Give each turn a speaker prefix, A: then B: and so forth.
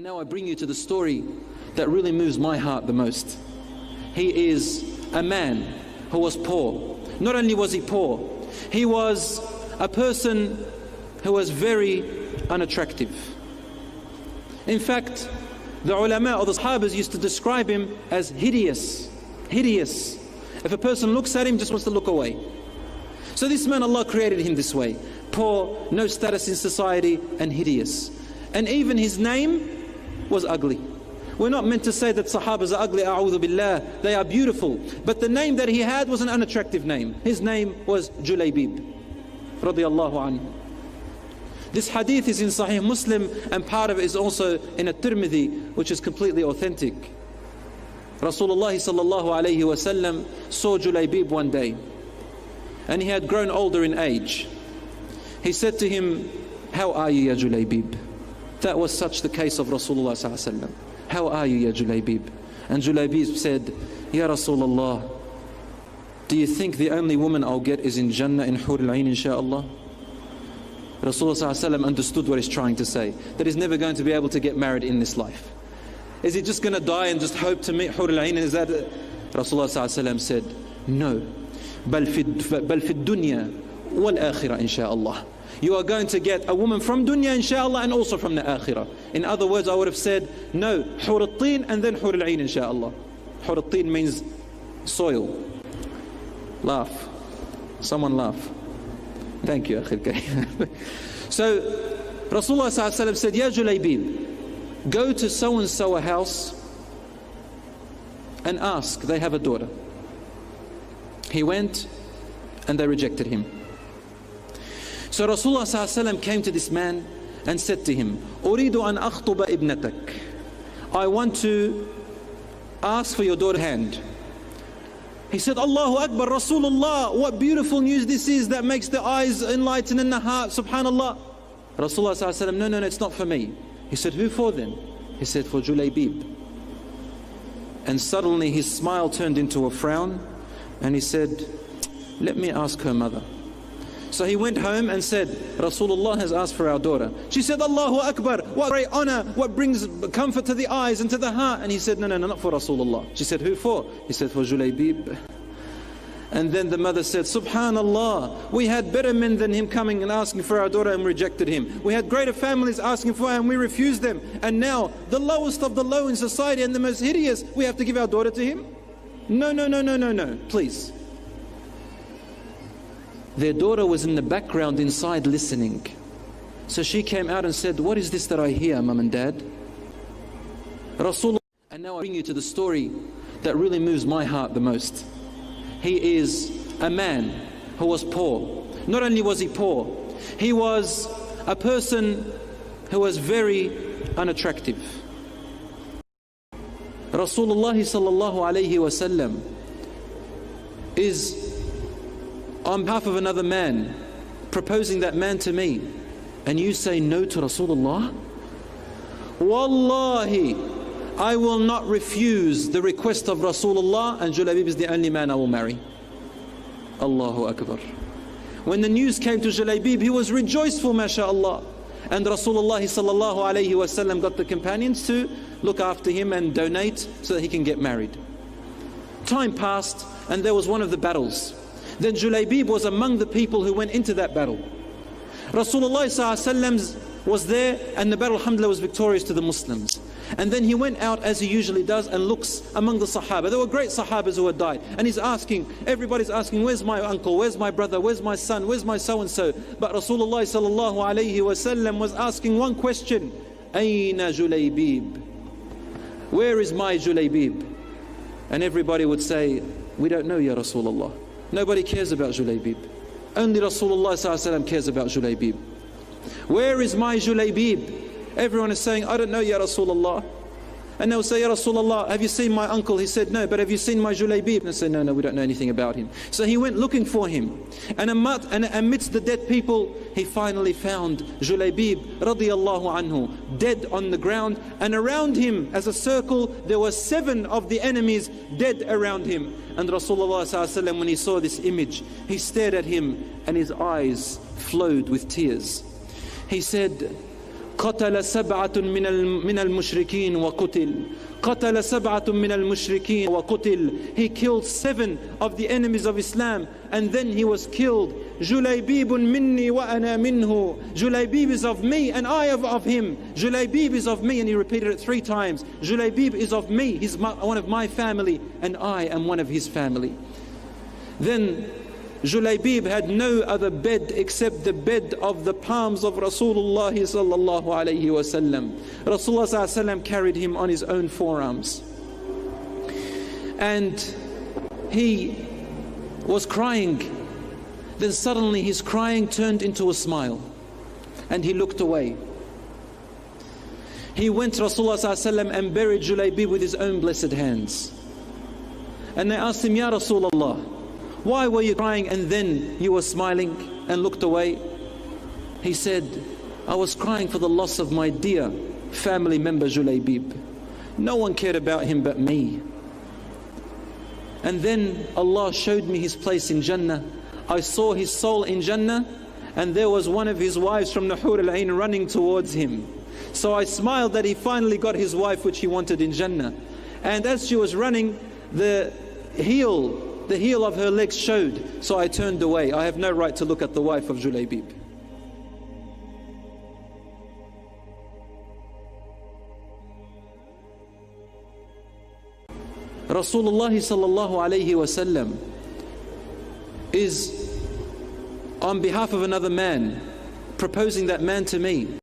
A: And now I bring you to the story that really moves my heart the most. He is a man who was poor. Not only was he poor, he was a person who was very unattractive. In fact, the ulama or the sahabas used to describe him as hideous. Hideous. If a person looks at him, just wants to look away. So this man, Allah created him this way. Poor, no status in society, and hideous. And even his name was ugly. We're not meant to say that sahabas are ugly, a'udhu billah. They are beautiful. But the name that he had was an unattractive name. His name was Julaybib, radiyallahu anhu. This hadith is in Sahih Muslim, and part of it is also in a Tirmidhi, which is completely authentic. Rasulullah sallallahu alayhi wa sallam saw Julaybib one day, and he had grown older in age. He said to him, "How are you, ya Julaybib?" That was such the case of Rasulullah sallallahu alayhi wa sallam. "How are you, ya Julaybib?" And Julaybib said, "Ya Rasulullah, do you think the only woman I'll get is in Jannah in Hur al-Ain, inshaAllah?" Rasulullah sallallahu alayhi wa sallam understood what he's trying to say, that he's never going to be able to get married in this life. Is he just going to die and just hope to meet Hur al-Ain? Is that Rasulullah sallallahu alayhi wa sallam said, "No, bal fi dunya wal akhirah, inshaAllah. You are going to get a woman from dunya, inshaAllah, and also from the akhirah." In other words, I would have said, no, Hur al-Tin and then Hur al-Ain, inshaAllah. Hur al-Tin means soil. Laugh. Someone laugh. Thank you, Akhil Kareem. So, Rasulullah sallallahu alayhi wa sallam said, "Ya Julaybib, go to so-and-so a house and ask, they have a daughter." He went and they rejected him. So Rasulullah sallallahu alayhi wa sallam came to this man and said to him, "Uridu an akhtuba ibnatak." I want to ask for your daughter's hand. He said, "Allahu Akbar, Rasulullah, what beautiful news this is that makes the eyes enlighten and the heart, subhanallah." Rasulullah sallallahu alayhi wa sallam, no, it's not for me." He said, "Who for then?" He said, "For Julaybib." And suddenly his smile turned into a frown, and he said, "Let me ask her mother." So he went home and said, "Rasulullah has asked for our daughter." She said, "Allahu Akbar, what great honor, what brings comfort to the eyes and to the heart." And he said, no, not for Rasulullah." She said, "Who for?" He said, "For Julaybib." And then the mother said, "Subhanallah, we had better men than him coming and asking for our daughter and rejected him. We had greater families asking for her and we refused them. And now the lowest of the low in society and the most hideous, we have to give our daughter to him? No, please." Their daughter was in the background inside listening. So she came out and said, "What is this that I hear, Mum and Dad?" Rasulullah. And now I bring you to the story that really moves my heart the most. He is a man who was poor. Not only was he poor, he was a person who was very unattractive. Rasulullah sallallahu alayhi wa sallam is on behalf of another man proposing that man to me, and you say no to Rasulullah? Wallahi, I will not refuse the request of Rasulullah, and Julaybib is the only man I will marry. Allahu Akbar. When the news came to Julaybib, he was rejoiceful, mashallah. And Rasulullah sallallahu alayhi wa sallam got the companions to look after him and donate so that he can get married. Time passed, and there was one of the battles. Then Julaybib was among the people who went into that battle. Rasulullah sallallahu alayhi wa sallam was there, and the battle, alhamdulillah, was victorious to the Muslims. And then he went out as he usually does and looks among the Sahaba. There were great Sahabas who had died, and he's asking, everybody's asking, "Where's my uncle? Where's my brother? Where's my son? Where's my so-and-so?" But Rasulullah sallallahu alayhi wa sallam was asking one question: "Ayna Julaybib?" Where is my Julaybib? And everybody would say, "We don't know, Ya Rasulullah." Nobody cares about Julaybib. Only Rasulullah sallallahu alayhi wa sallam cares about Julaybib. "Where is my Julaybib?" Everyone is saying, "I don't know, Ya Rasulullah." And they'll say, "Ya Rasulullah, have you seen my uncle?" He said, "No." "But have you seen my Julaybib?" And they say, No, we don't know anything about him." So he went looking for him. And amidst the dead people, he finally found Julaybib radiyallahu anhu, dead on the ground. And around him, as a circle, there were 7 of the enemies dead around him. And Rasulullah sallallahu alaihi wasallam, when he saw this image, he stared at him and his eyes flowed with tears. He said, قتل سبعة من المشركين وقتل. قتل سبعة من المشركين وقتل. He killed 7 of the enemies of Islam and then he was killed. Julaybib minni wa ana minhu. Julaybib is of me and I am of him. Julaybib is of me, and he repeated it 3 times. Julaybib is of me, he's one of my family, and I am one of his family. Then Julaybib had no other bed except the bed of the palms of Rasulullah sallallahu alayhi wasallam. Rasulullah sallallahu alayhi wasallam carried him on his own forearms. And he was crying. Then suddenly his crying turned into a smile. And he looked away. He went to Rasulullah sallallahu alayhi wasallam and buried Julaybib with his own blessed hands. And they asked him, Ya Rasulullah, why were you crying and then you were smiling and looked away? He said, I was crying for the loss of my dear family member Julaybib. No one cared about him but me. And then Allah showed me his place in Jannah. I saw his soul in Jannah, and there was one of his wives from the Hur al-Ain running towards him. So I smiled that he finally got his wife which he wanted in Jannah. And as she was running, the heel of her legs showed, so I turned away. I have no right to look at the wife of Julaybib. Rasulullah sallallahu alayhi wasallam is on behalf of another man proposing that man to me.